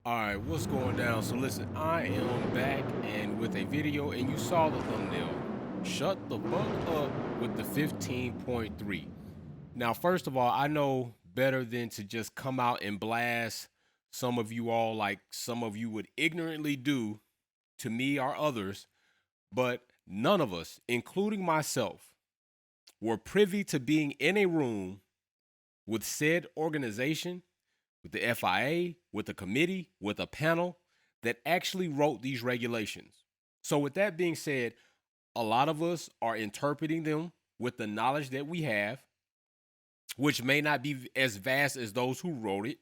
All right, what's going down? So listen, I am back and with a video, and you saw the thumbnail. Shut the fuck up with the 15.3. Now, first of all, I know better than to just come out and blast some of you all like some of you would ignorantly do to me or others, but none of us, including myself, were privy to being in a room with said organization, with the FIA, with a committee, with a panel that actually wrote these regulations. So, with that being said, a lot of us are interpreting them with the knowledge that we have, which may not be as vast as those who wrote it.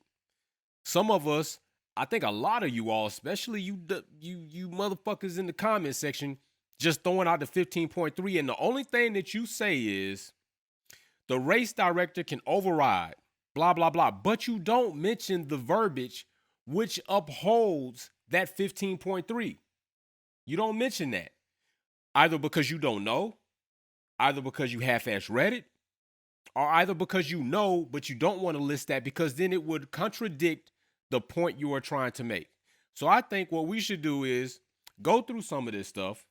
Some of us, I think a lot of you all, especially you motherfuckers in the comment section, just throwing out the 15.3, and the only thing that you say is the race director can override, blah, blah, blah. But you don't mention the verbiage which upholds that 15.3. You don't mention that. Either because you don't know, either because you half-ass read it, or either because you know, but you don't want to list that because then it would contradict the point you are trying to make. So I think what we should do is go through some of this stuff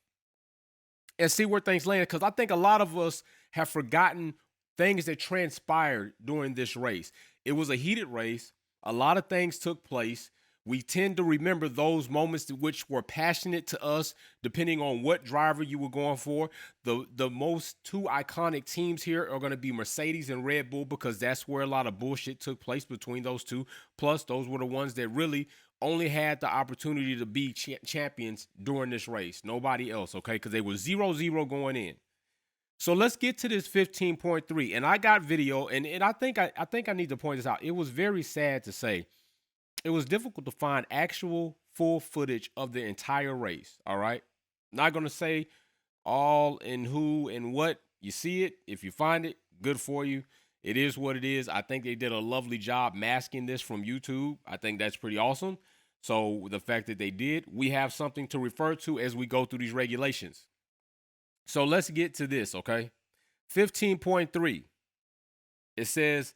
and see where things land. Because I think a lot of us have forgotten things that transpired during this race. It was a heated race. A lot of things took place. We tend to remember those moments which were passionate to us, depending on what driver you were going for. The most two iconic teams here are going to be Mercedes and Red Bull because that's where a lot of bullshit took place between those two. Plus, those were the ones that really only had the opportunity to be champions during this race. Nobody else, okay? Because they were 0-0 going in. So let's get to this 15.3. And I got video, and I think I need to point this out. It was very sad to say. It was difficult to find actual full footage of the entire race. All right. Not gonna say all and who and what. You see it. If you find it, good for you. It is what it is. I think they did a lovely job masking this from YouTube. I think that's pretty awesome. So the fact that they did, we have something to refer to as we go through these regulations. So let's get to this, okay? 15.3. It says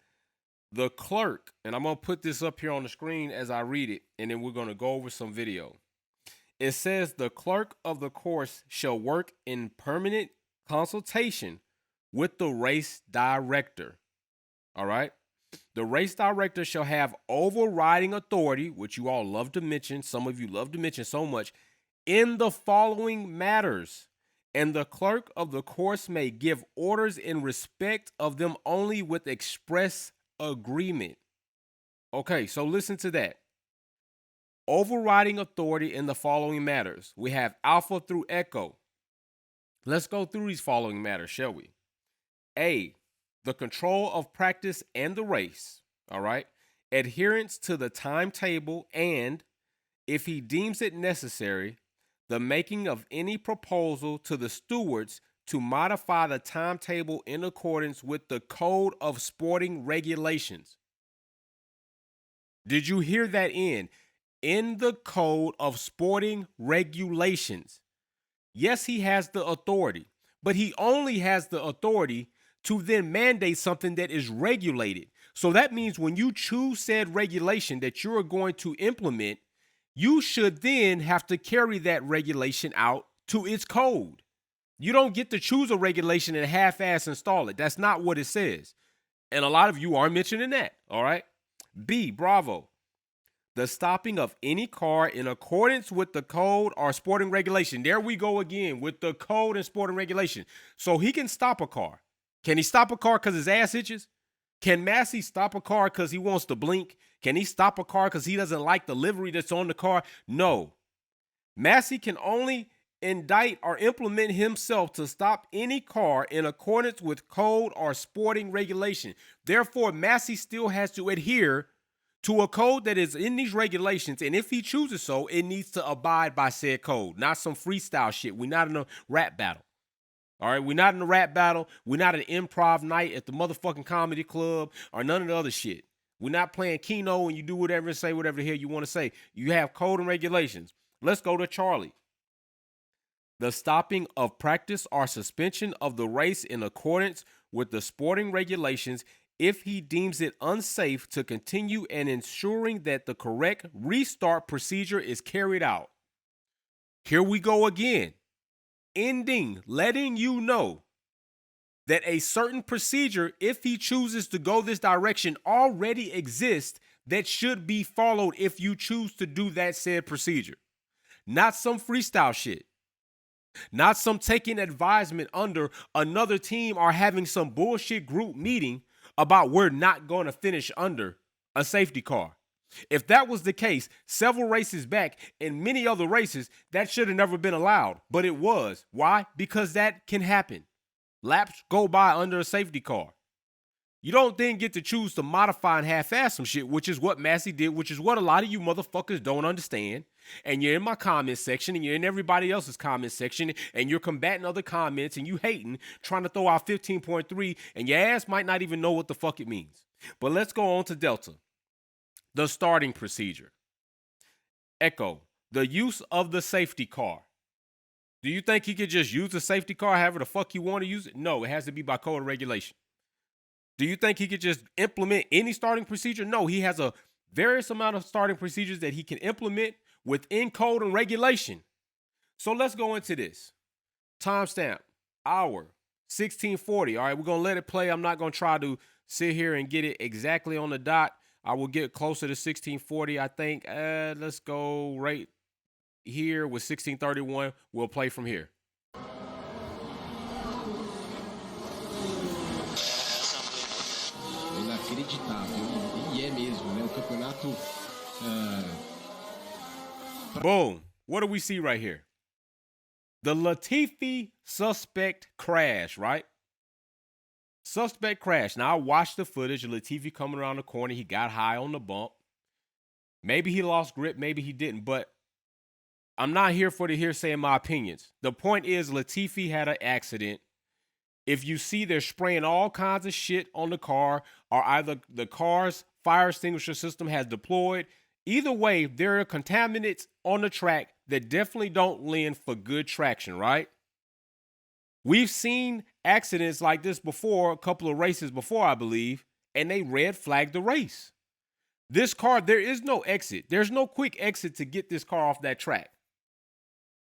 the clerk, and I'm going to put this up here on the screen as I read it, and then we're going to go over some video. It says the clerk of the course shall work in permanent consultation with the race director. All right. The race director shall have overriding authority, which you all love to mention. Some of you love to mention so much, in the following matters. And the clerk of the course may give orders in respect of them only with express agreement. Okay, so listen to that. Overriding authority in the following matters. We have Alpha through Echo. Let's go through these following matters, shall we? A, the control of practice and the race. All right. Adherence to the timetable and, if he deems it necessary, the making of any proposal to the stewards to modify the timetable in accordance with the Code of Sporting Regulations. Did you hear that in the Code of Sporting Regulations? Yes, he has the authority, but he only has the authority to then mandate something that is regulated. So that means when you choose said regulation that you're going to implement, you should then have to carry that regulation out to its code. You don't get to choose a regulation and half-ass install it. That's not what it says. And a lot of you are mentioning that, all right? B, bravo. The stopping of any car in accordance with the code or sporting regulation. There we go again with the code and sporting regulation. So he can stop a car. Can he stop a car because his ass itches? Can MASI stop a car because he wants to blink? Can he stop a car because he doesn't like the livery that's on the car? No. MASI can only indict or implement himself to stop any car in accordance with code or sporting regulation. Therefore, MASI still has to adhere to a code that is in these regulations, and if he chooses so, it needs to abide by said code, not some freestyle shit. We're not in a rap battle. All right, we're not in a rap battle. We're not an improv night at the motherfucking comedy club or none of the other shit. We're not playing Keno and you do whatever and say whatever the hell you want to say. You have code and regulations. Let's go to Charlie. The stopping of practice or suspension of the race in accordance with the sporting regulations if he deems it unsafe to continue and ensuring that the correct restart procedure is carried out. Here we go again. Ending, letting you know that a certain procedure, if he chooses to go this direction, already exists that should be followed if you choose to do that said procedure. Not some freestyle shit. Not some taking advisement under another team or having some bullshit group meeting about we're not going to finish under a safety car. If that was the case, several races back in many other races, that should have never been allowed. But it was. Why? Because that can happen. Laps go by under a safety car. You don't then get to choose to modify and half-ass some shit, which is what MASI did, which is what a lot of you motherfuckers don't understand. And you're in my comment section and you're in everybody else's comment section and you're combating other comments and you hating, trying to throw out 15.3 and your ass might not even know what the fuck it means. But let's go on to Delta. The starting procedure. Echo, the use of the safety car. Do you think he could just use the safety car however the fuck he want to use it? No, it has to be by code of regulation. Do you think he could just implement any starting procedure? No, he has a various amount of starting procedures that he can implement within code and regulation. So let's go into this. Timestamp, hour, 1640. All right, we're going to let it play. I'm not going to try to sit here and get it exactly on the dot. I will get closer to 1640, I think. Let's go right here with 1631. We'll play from here. Inacreditável, e é mesmo, né? O campeonato. Boom. What do we see right here? The Latifi suspect crash, right? Suspect crash. Now, I watched the footage of Latifi coming around the corner. He got high on the bump. Maybe he lost grip. Maybe he didn't. But I'm not here for the hearsay in my opinions. The point is Latifi had an accident. If you see they're spraying all kinds of shit on the car, or either the car's fire extinguisher system has deployed. Either way, there are contaminants on the track that definitely don't lend for good traction, right? We've seen accidents like this before, a couple of races before, I believe, and they red flagged the race. This car, there is no exit. There's no quick exit to get this car off that track.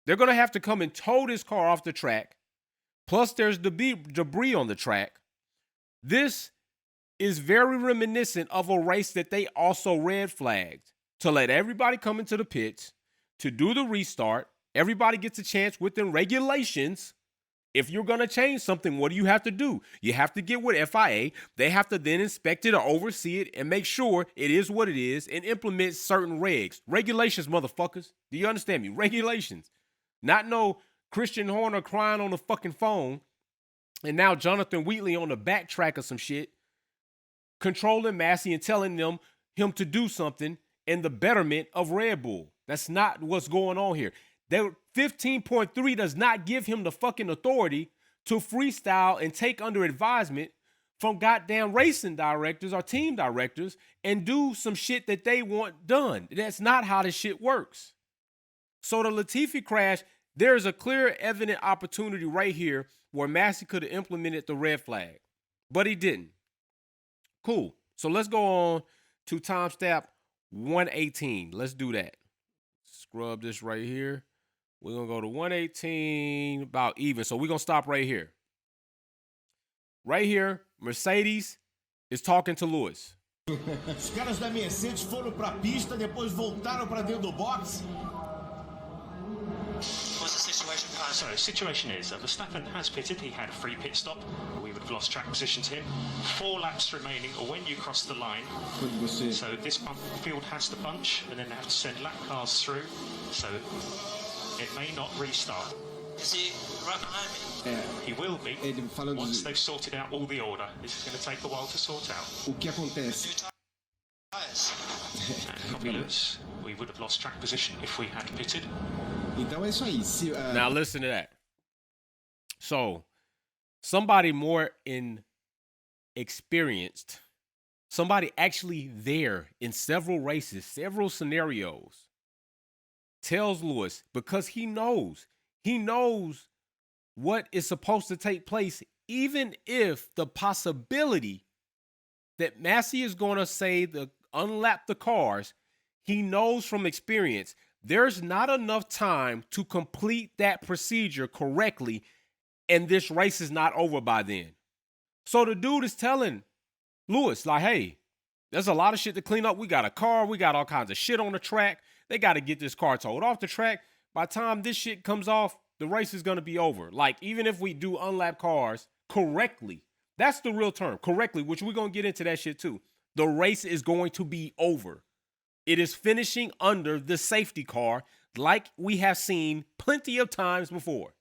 They're going to have to come and tow this car off the track. Plus, there's debris on the track. This is very reminiscent of a race that they also red flagged to let everybody come into the pits, to do the restart. Everybody gets a chance within regulations. If you're going to change something, what do you have to do? You have to get with FIA. They have to then inspect it or oversee it and make sure it is what it is and implement certain regs. Regulations, motherfuckers. Do you understand me? Regulations. Not no Christian Horner crying on the fucking phone, and now Jonathan Wheatley on the backtrack of some shit, controlling MASI and telling him to do something in the betterment of Red Bull. That's not what's going on here. 15.3 does not give him the fucking authority to freestyle and take under advisement from goddamn racing directors or team directors and do some shit that they want done. That's not how this shit works. So the Latifi crash, there's a clear, evident opportunity right here where MASI could have implemented the red flag, but he didn't. Cool. So let's go on to timestamp 118. Let's do that. Scrub this right here. We're going to go to 118, about even. So we're going to stop right here. Right here, Mercedes is talking to Lewis. Os caras da Mercedes foram para a pista, depois voltaram para dentro do box. What's the situation? So the situation is that Verstappen has pitted. He had a free pit stop. We would have lost track position to him. 4 laps remaining when you cross the line. So this field has to bunch and then they have to send lap cars through. So it may not restart. Is he right behind me? He will be once they've sorted out all the order. This is going to take a while to sort out. O que acontece? We would have lost track position if we had pitted. Então é isso aí. Now listen to that. So, somebody more experienced, somebody actually there in several races, several scenarios, tells Lewis, because he knows what is supposed to take place, even if the possibility that MASI is going to say unlap the cars, he knows from experience there's not enough time to complete that procedure correctly, and this race is not over by then. So the dude is telling Lewis, like, hey, there's a lot of shit to clean up. We got a car. We got all kinds of shit on the track. They got to get this car towed off the track. By the time this shit comes off, the race is going to be over. Like, even if we do unlap cars correctly, that's the real term, correctly, which we're going to get into that shit too. The race is going to be over. It is finishing under the safety car like we have seen plenty of times before.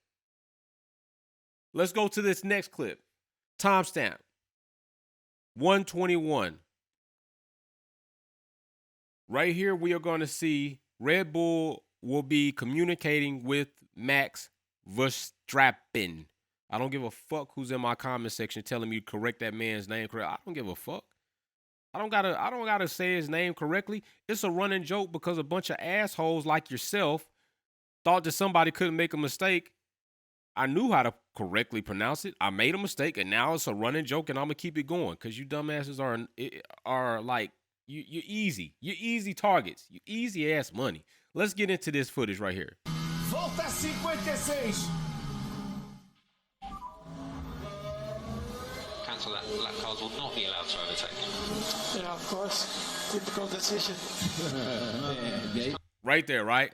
Let's go to this next clip. Timestamp 121. Right here, we are going to see Red Bull will be communicating with Max Verstappen. I don't give a fuck who's in my comment section telling me to correct that man's name correct. I don't give a fuck. I don't gotta say his name correctly. It's a running joke because a bunch of assholes like yourself thought that somebody couldn't make a mistake. I knew how to correctly pronounce it. I made a mistake, and now it's a running joke, and I'm gonna keep it going because you dumbasses are like you're easy. You're easy targets. You easy ass money. Let's get into this footage right here. Volta 56. Cancel that. Lap cars will not be allowed to overtake. Yeah, of course. Typical decision. Right there, right?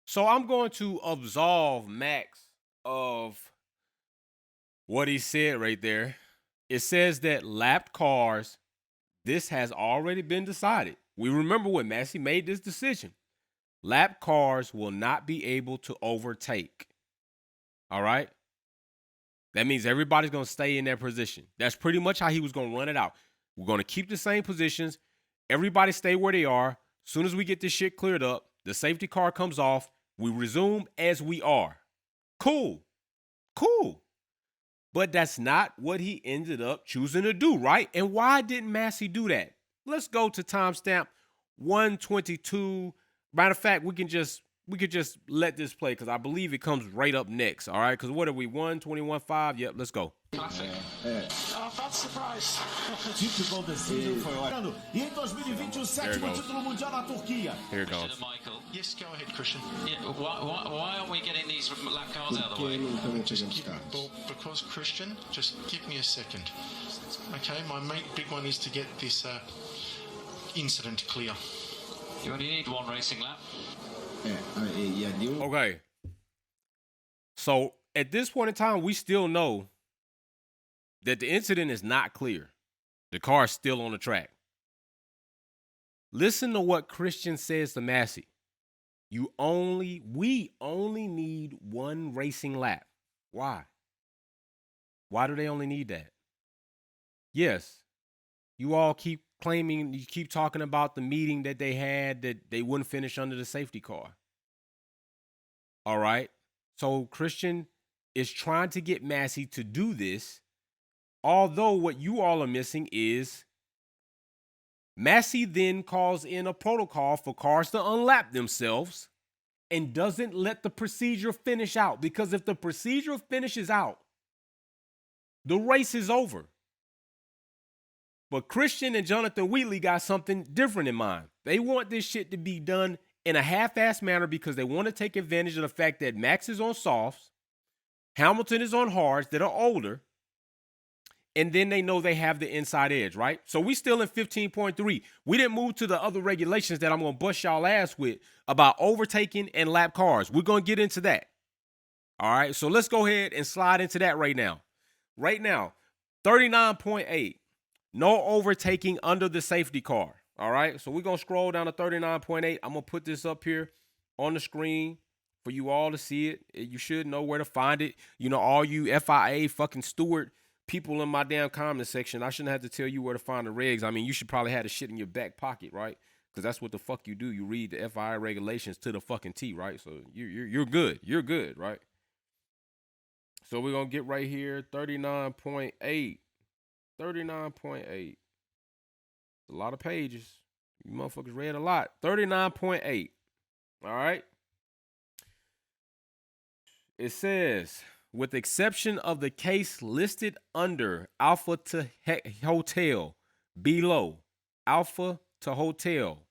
So I'm going to absolve Max of what he said right there. It says that lapped cars, this has already been decided. We remember when MASI made this decision. Lapped cars will not be able to overtake. All right? That means everybody's going to stay in their position. That's pretty much how he was going to run it out. We're going to keep the same positions. Everybody stay where they are. As soon as we get this shit cleared up, the safety car comes off. We resume as we are. Cool. Cool. But that's not what he ended up choosing to do, right? And why didn't MASI do that? Let's go to timestamp 122. Matter of fact, we could just let this play because I believe it comes right up next. All right, because what are we? 121.5? Yep, let's go. Classic. Oh, that's surprise. Typical decision foi ótimo. E em 2020, o sétimo título mundial na Turquia. Here it goes. Michael. Yes, go ahead, Christian. Yeah, why aren't we getting these lap cars out of the way? Well, because Christian, just give me a second. Okay, my big one is to get this incident clear. You only need one racing lap. Okay. So at this point in time, we still know that the incident is not clear. The car is still on the track. Listen to what Christian says to MASI. We only need one racing lap. Why? Why do they only need that? Yes, you all keep claiming, you keep talking about the meeting that they had that they wouldn't finish under the safety car. All right. So Christian is trying to get MASI to do this, although what you all are missing is MASI then calls in a protocol for cars to unlap themselves and doesn't let the procedure finish out, because if the procedure finishes out, the race is over. But Christian and Jonathan Wheatley got something different in mind. They want this shit to be done in a half-assed manner because they want to take advantage of the fact that Max is on softs, Hamilton is on hards that are older, and then they know they have the inside edge, right? So we still in 15.3. We didn't move to the other regulations that I'm going to bust y'all ass with about overtaking and lap cars. We're going to get into that. All right, so let's go ahead and slide into that right now. Right now, 39.8. No overtaking under the safety car. All right. So we're going to scroll down to 39.8. I'm going to put this up here on the screen for you all to see it. You should know where to find it. You know, all you FIA fucking steward people in my damn comment section, I shouldn't have to tell you where to find the regs. I mean, you should probably have the shit in your back pocket, right? Because that's what the fuck you do. You read the FIA regulations to the fucking T, right? So you're good. You're good, right? So we're going to get right here, 39.8. 39.8. A lot of pages. You motherfuckers read a lot. 39.8. All right. It says, with exception of the case listed under Alpha to Hotel, below, Alpha to Hotel.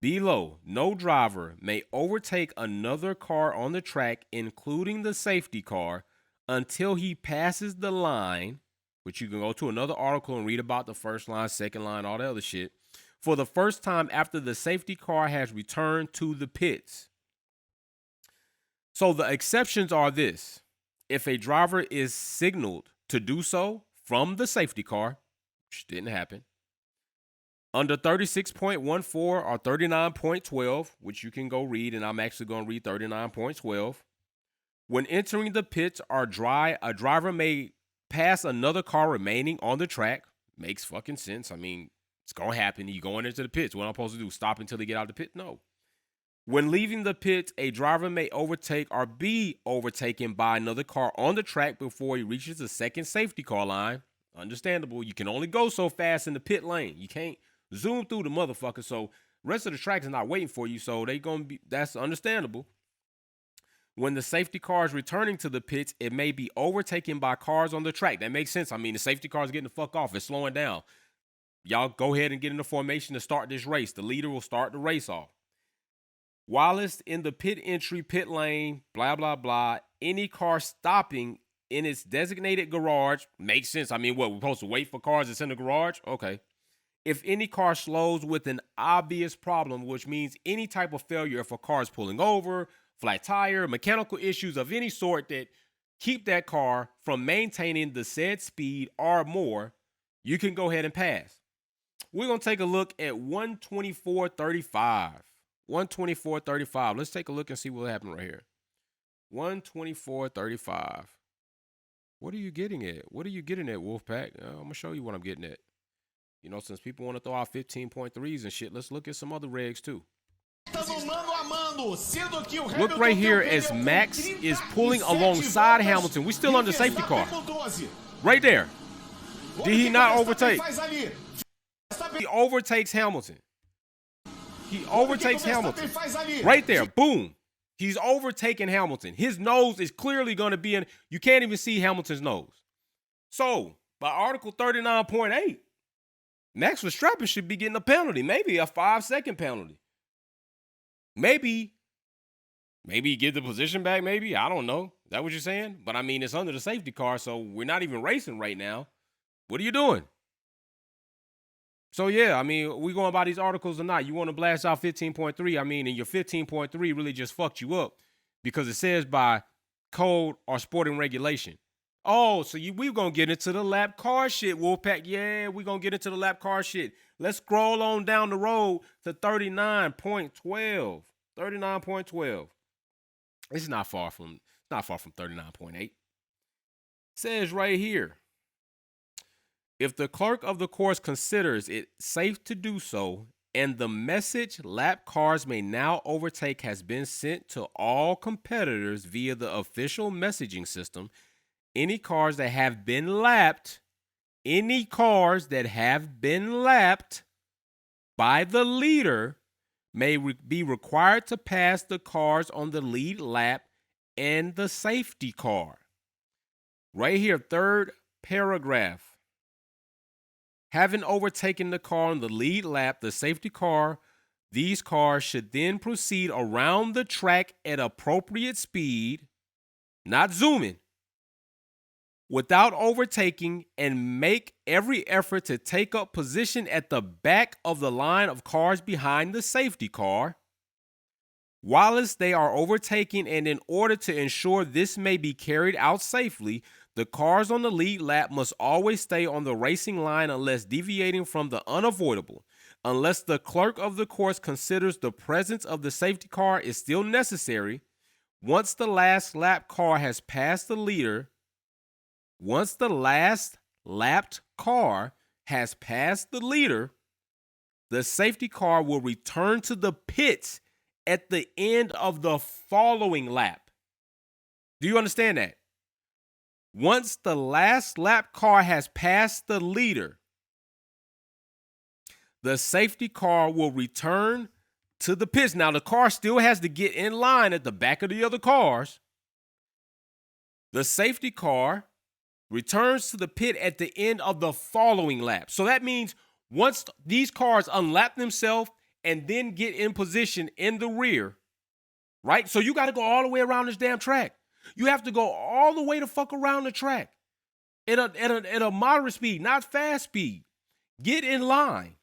Below, no driver may overtake another car on the track, including the safety car, until he passes the line, which you can go to another article and read about the first line, second line, all that other shit, for the first time after the safety car has returned to the pits. So the exceptions are this. If a driver is signaled to do so from the safety car, which didn't happen, under 36.14 or 39.12, which you can go read, and I'm actually going to read 39.12. When entering the pits or a driver may pass another car remaining on the track. Makes fucking sense. I mean, it's going to happen. You going into the pits. What am I supposed to do? Stop until they get out of the pit? No. When leaving the pits, a driver may overtake or be overtaken by another car on the track before he reaches the second safety car line. Understandable. You can only go so fast in the pit lane. You can't zoom through the motherfucker. So rest of the track is not waiting for you. So they gonna be, that's understandable. When the safety car is returning to the pits, it may be overtaken by cars on the track. That makes sense. I mean, the safety car is getting the fuck off. It's slowing down. Y'all go ahead and get in the formation to start this race. The leader will start the race off. While it's in the pit entry, pit lane, blah, blah, blah, any car stopping in its designated garage makes sense. I mean, what, we're supposed to wait for cars that's in the garage? Okay. If any car slows with an obvious problem, which means any type of failure, if a car is pulling over, flat tire, mechanical issues of any sort that keep that car from maintaining the said speed or more, you can go ahead and pass. We're going to take a look at 124.35. 124.35. Let's take a look and see what happened right here. 124.35. What are you getting at? What are you getting at, Wolfpack? I'm going to show you what I'm getting at. You know, since people want to throw out 15.3s and shit, let's look at some other regs too. Look right here as Max is pulling alongside Hamilton. We're still under safety car. Right there. Did he not overtake? He overtakes Hamilton. He overtakes Hamilton. Right there. Boom. He's overtaking Hamilton. His nose is clearly going to be in. You can't even see Hamilton's nose. So, by Article 39.8, Max Verstappen should be getting a penalty. Maybe a 5-second penalty. Maybe he get the position back, maybe. I don't know. Is that what you're saying? But, I mean, it's under the safety car, so we're not even racing right now. What are you doing? So, yeah, I mean, we going by these articles or not. You want to blast out 15.3, I mean, and your 15.3 really just fucked you up because it says by code or sporting regulation. Oh, so we're going to get into the lap car shit, Wolfpack. Yeah, we're going to get into the lap car shit. Let's scroll on down the road to 39.12. 39.12. It's not far from 39.8. Says right here, if the clerk of the course considers it safe to do so, and the message lap cars may now overtake has been sent to all competitors via the official messaging system, any cars that have been lapped by the leader may be required to pass the cars on the lead lap and the safety car. Right here, third paragraph. Having overtaken the car on the lead lap, the safety car, these cars should then proceed around the track at appropriate speed, not zooming, without overtaking, and make every effort to take up position at the back of the line of cars behind the safety car. Whilst they are overtaking, and in order to ensure this may be carried out safely, the cars on the lead lap must always stay on the racing line unless deviating from the unavoidable. Unless the clerk of the course considers the presence of the safety car is still necessary, once the last lap car has passed the leader, once the last lapped car has passed the leader, the safety car will return to the pits at the end of the following lap. Do you understand that? Once the last lap car has passed the leader, the safety car will return to the pits. Now, the car still has to get in line at the back of the other cars. The safety car returns to the pit at the end of the following lap. So that means Once these cars unlap themselves and then get in position in the rear, right? So you got to go all the way around this damn track. You have to go all the way the fuck around the track at a moderate speed, not fast speed. Get in line.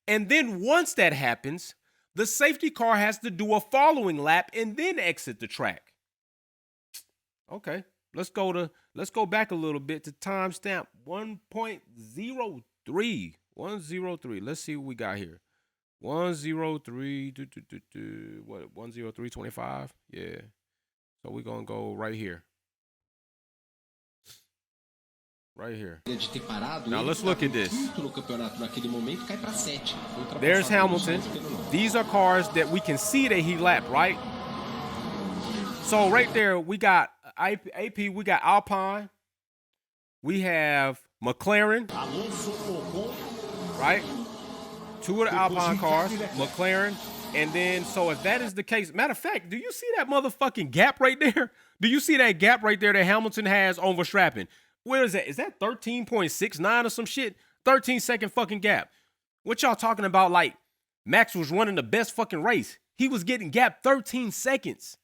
And then once that happens, the safety car has to do a following lap and then exit the track. Okay, let's go back a little bit to timestamp 1.03. 103. Let's see what we got here. 103. What? 103.25. Yeah. So we're gonna go right here. Right here. Now let's look at this. There's Hamilton. These are cars that we can see that he lapped, right? So right there, we got AP, we got Alpine. We have McLaren. Right? Two of the Alpine cars, McLaren. And then, so if that is the case, matter of fact, do you see that motherfucking gap right there? Do you see that gap right there that Hamilton has on Verstappen? Where is that? Is that 13.69 or some shit? 13-second fucking gap. What y'all talking about? Like, Max was running the best fucking race. He was getting gap 13 seconds.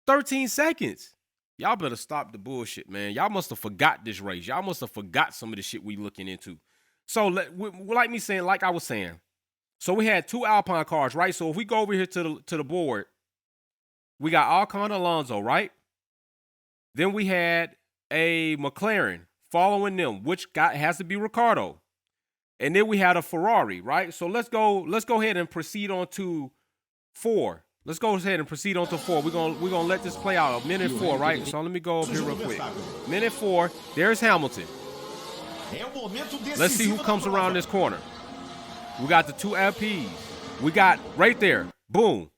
13 seconds. Y'all better stop the bullshit, man. Y'all must have forgot this race. Y'all must have forgot some of the shit we looking into. So, like I was saying, so we had two Alpine cars, right? So if we go over here to the board, we got Ocon Alonso, right? Then we had a McLaren following them, which has to be Ricciardo. And then we had a Ferrari, right? So let's go ahead and proceed on to 4. Let's go ahead and proceed on to 4. We're gonna let this play out. A minute 4, right? So let me go up here real quick. Minute 4. There's Hamilton. Let's see who comes around this corner. We got the two LPs. We got right there. Boom.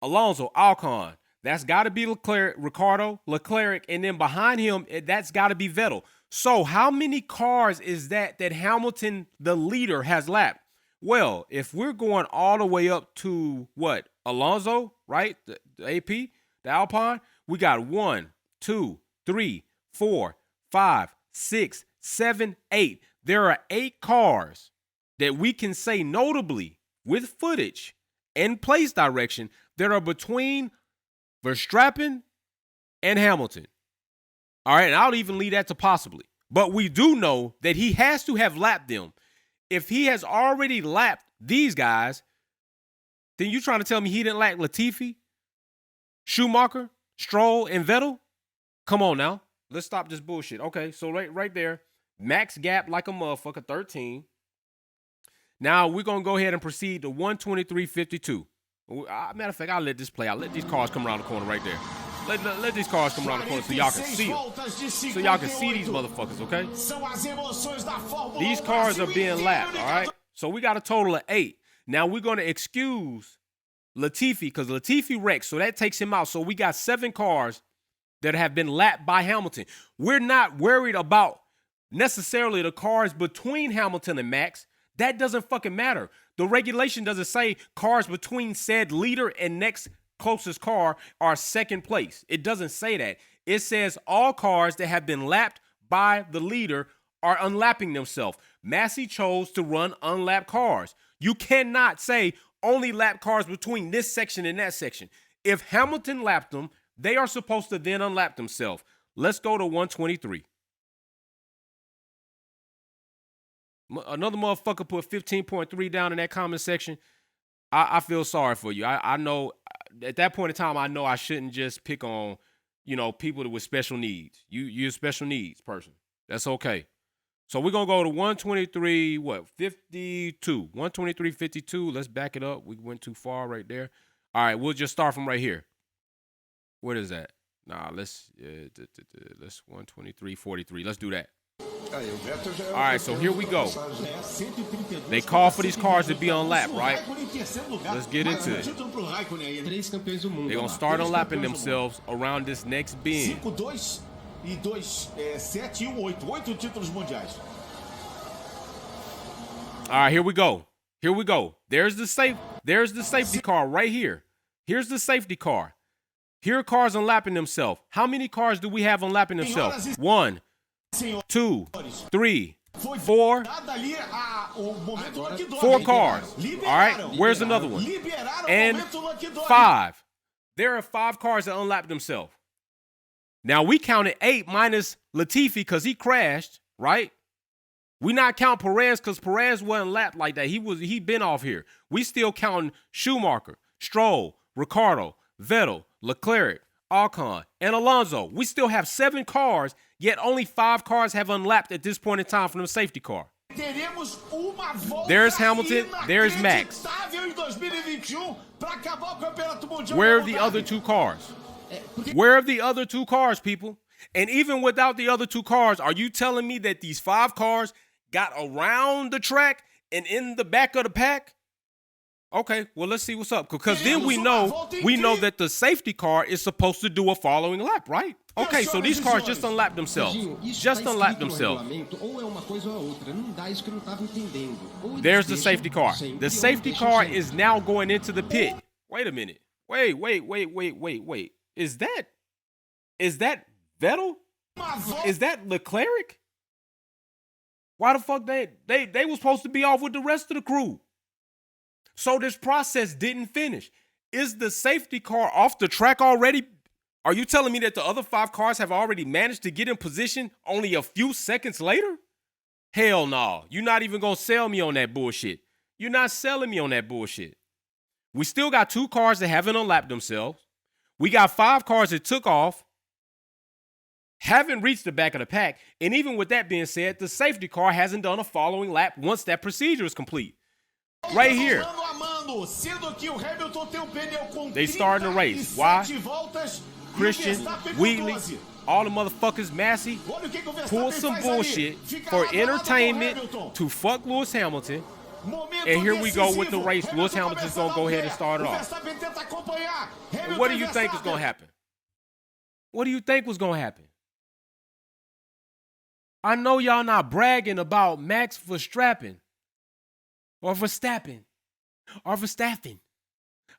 Alonso, Ocon. That's got to be Leclerc, Ricciardo, Leclerc, and then behind him, that's got to be Vettel. So how many cars is that Hamilton, the leader, has lapped? Well, if we're going all the way up to what? Alonso, right? The AP, the Alpine. We got 1, 2, 3, 4, 5, 6, 7, 8. There are 8 cars that we can say notably with footage and place direction that are between Verstappen and Hamilton. All right, and I'll even leave that to possibly. But we do know that he has to have lapped them. If he has already lapped these guys, then you trying to tell me he didn't lap Latifi, Schumacher, Stroll, and Vettel? Come on now. Let's stop this bullshit. Okay, so right there, max gap like a motherfucker, 13. Now we're going to go ahead and proceed to 123.52. Matter of fact, I'll let this play out. Let these cars come around the corner right there. Let these cars come around the corner so y'all can see them. So y'all can see these motherfuckers, okay? These cars are being lapped, all right? So we got a total of 8. Now we're going to excuse Latifi because Latifi wrecked, so that takes him out. So we got 7 cars that have been lapped by Hamilton. We're not worried about necessarily the cars between Hamilton and Max. That doesn't fucking matter. The regulation doesn't say cars between said leader and next closest car are second place. It doesn't say that. It says all cars that have been lapped by the leader are unlapping themselves. MASI chose to run unlapped cars. You cannot say only lap cars between this section and that section. If Hamilton lapped them, they are supposed to then unlap themselves. Let's go to 123. Another motherfucker put 15.3 down in that comment section. I feel sorry for you. I know at that point in time, I know I shouldn't just pick on, people with special needs. You're a special needs person. That's okay. So we're going to go to 123, 52. 123.52. Let's back it up. We went too far right there. All right, we'll just start from right here. What is that? Nah, let's 123.43. Let's do that. All right, so here we go. They call for these cars to be on lap, right? Let's get into it. They're going to start unlapping themselves around this next bend. 5-2 e 2-7 e 8 títulos mundiais. All right, here we go. Here we go. There's the safety car right here. Here's the safety car. Here are cars unlapping themselves. How many cars do we have unlapping themselves? 1, 2, 3, Four cars. All right, where's another one? And 5. There are 5 cars that unlapped themselves. Now, we counted 8 minus Latifi because he crashed, right? We not count Perez because Perez wasn't lapped like that. He been off here. We still counting Schumacher, Stroll, Ricardo, Vettel, Leclerc, Ocon, and Alonso. We still have 7 cars, yet only 5 cars have unlapped at this point in time from the safety car. There's Hamilton, there's Max. Where are the other 2 cars? Where are the other 2 cars, people? And even without the other 2 cars, are you telling me that these 5 cars got around the track and in the back of the pack? Okay, well, let's see what's up. Because then we know that the safety car is supposed to do a following lap, right? Okay, so these cars just unlapped themselves. Just unlapped themselves. There's the safety car. The safety car is now going into the pit. Wait a minute. Wait. Is that Vettel? Is that Leclerc? Why the fuck they were supposed to be off with the rest of the crew? So this process didn't finish. Is the safety car off the track already? Are you telling me that the other 5 cars have already managed to get in position only a few seconds later? Hell no. You're not even going to sell me on that bullshit. You're not selling me on that bullshit. We still got 2 cars that haven't unlapped themselves. We got 5 cars that took off, haven't reached the back of the pack. And even with that being said, the safety car hasn't done a following lap once that procedure is complete. Right here. They starting the race. Why? Christian, Wheatley, all the motherfuckers, MASI, pull some bullshit for entertainment to fuck Lewis Hamilton. And here we go with the race. Lewis Hamilton's going to go ahead and start it off. And what do you think is going to happen? What do you think was going to happen? I know y'all not bragging about Max Verstappen or Verstappen or Verstappen.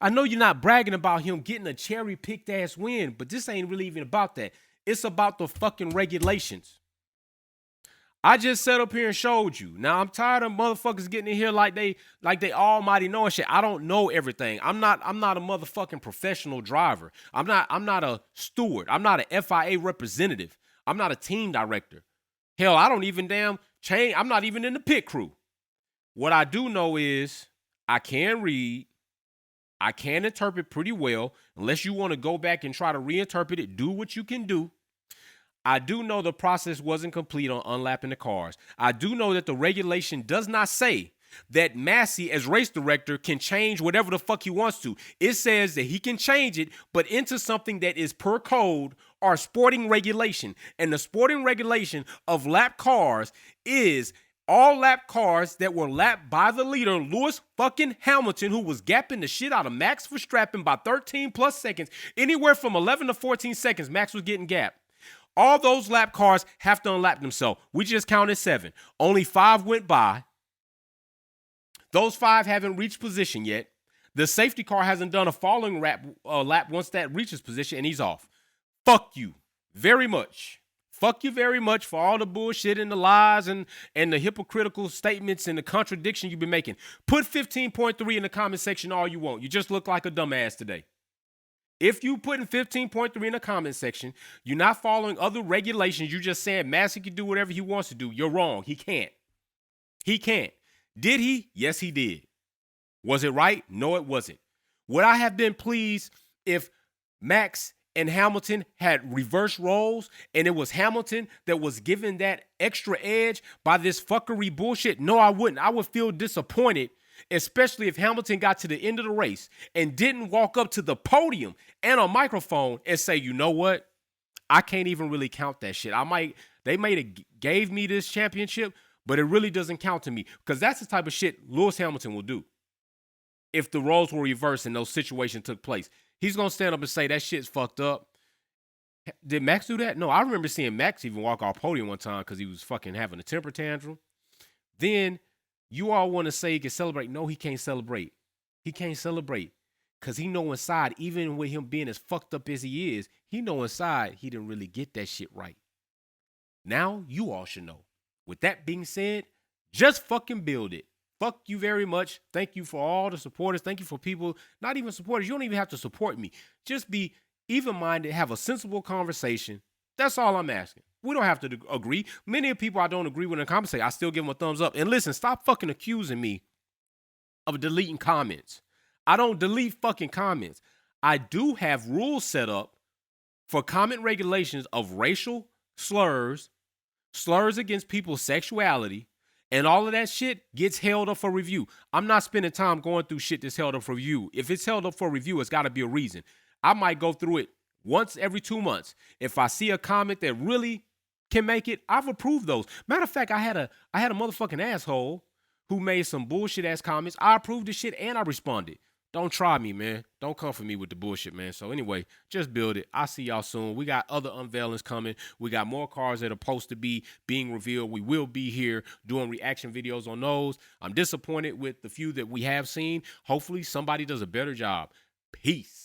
I know you're not bragging about him getting a cherry-picked ass win, but this ain't really even about that. It's about the fucking regulations. I just sat up here and showed you. Now I'm tired of motherfuckers getting in here like they almighty know and shit. I don't know everything. I'm not a motherfucking professional driver. I'm not a steward. I'm not a FIA representative. I'm not a team director. Hell, I don't even I'm not even in the pit crew. What I do know is I can read. I can interpret pretty well. Unless you want to go back and try to reinterpret it, do what you can do. I do know the process wasn't complete on unlapping the cars. I do know that the regulation does not say that MASI, as race director, can change whatever the fuck he wants to. It says that he can change it, but into something that is per code or sporting regulation. And the sporting regulation of lap cars is all lap cars that were lapped by the leader, Lewis fucking Hamilton, who was gapping the shit out of Max Verstappen by 13 plus seconds. Anywhere from 11 to 14 seconds, Max was getting gapped. All those lap cars have to unlap themselves. We just counted 7. Only 5 went by. Those 5 haven't reached position yet. The safety car hasn't done a following lap once that reaches position, and he's off. Fuck you very much. Fuck you very much for all the bullshit and the lies and the hypocritical statements and the contradiction you've been making. Put 15.3 in the comment section all you want. You just look like a dumbass today. If you put in 15.3 in the comment section, you're not following other regulations. You just saying MASI can do whatever he wants to do. You're wrong. He can't. He can't. Did he? Yes, he did. Was it right? No, it wasn't. Would I have been pleased if Max and Hamilton had reverse roles and it was Hamilton that was given that extra edge by this fuckery bullshit? No, I wouldn't. I would feel disappointed, especially if Hamilton got to the end of the race and didn't walk up to the podium and a microphone and say, you know what? I can't even really count that shit. They might have gave me this championship, but it really doesn't count to me, because that's the type of shit Lewis Hamilton will do. If the roles were reversed and those situations took place, he's going to stand up and say that shit's fucked up. Did Max do that? No, I remember seeing Max even walk off podium one time because he was fucking having a temper tantrum. Then you all want to say he can celebrate. No, he can't celebrate. He can't celebrate because he know inside, even with him being as fucked up as he is, he know inside he didn't really get that shit right. Now you all should know. With that being said, just fucking build it. Fuck you very much. Thank you for all the supporters. Thank you for people, not even supporters. You don't even have to support me. Just be even-minded, have a sensible conversation. That's all I'm asking. We don't have to agree. Many of the people I don't agree with in the comments say, I still give them a thumbs up. And listen, stop fucking accusing me of deleting comments. I don't delete fucking comments. I do have rules set up for comment regulations of racial slurs, slurs against people's sexuality, and all of that shit gets held up for review. I'm not spending time going through shit that's held up for review. If it's held up for review, it's got to be a reason. I might go through it once every 2 months. If I see a comment that really can make it, I've approved those. Matter of fact, I had a motherfucking asshole who made some bullshit ass comments. I approved the shit and I responded. Don't try me, man. Don't come for me with the bullshit, man. So anyway, just build it. I'll see y'all soon. We got other unveilings coming. We got more cars that are supposed to be being revealed. We will be here doing reaction videos on those. I'm disappointed with the few that we have seen. Hopefully somebody does a better job. Peace.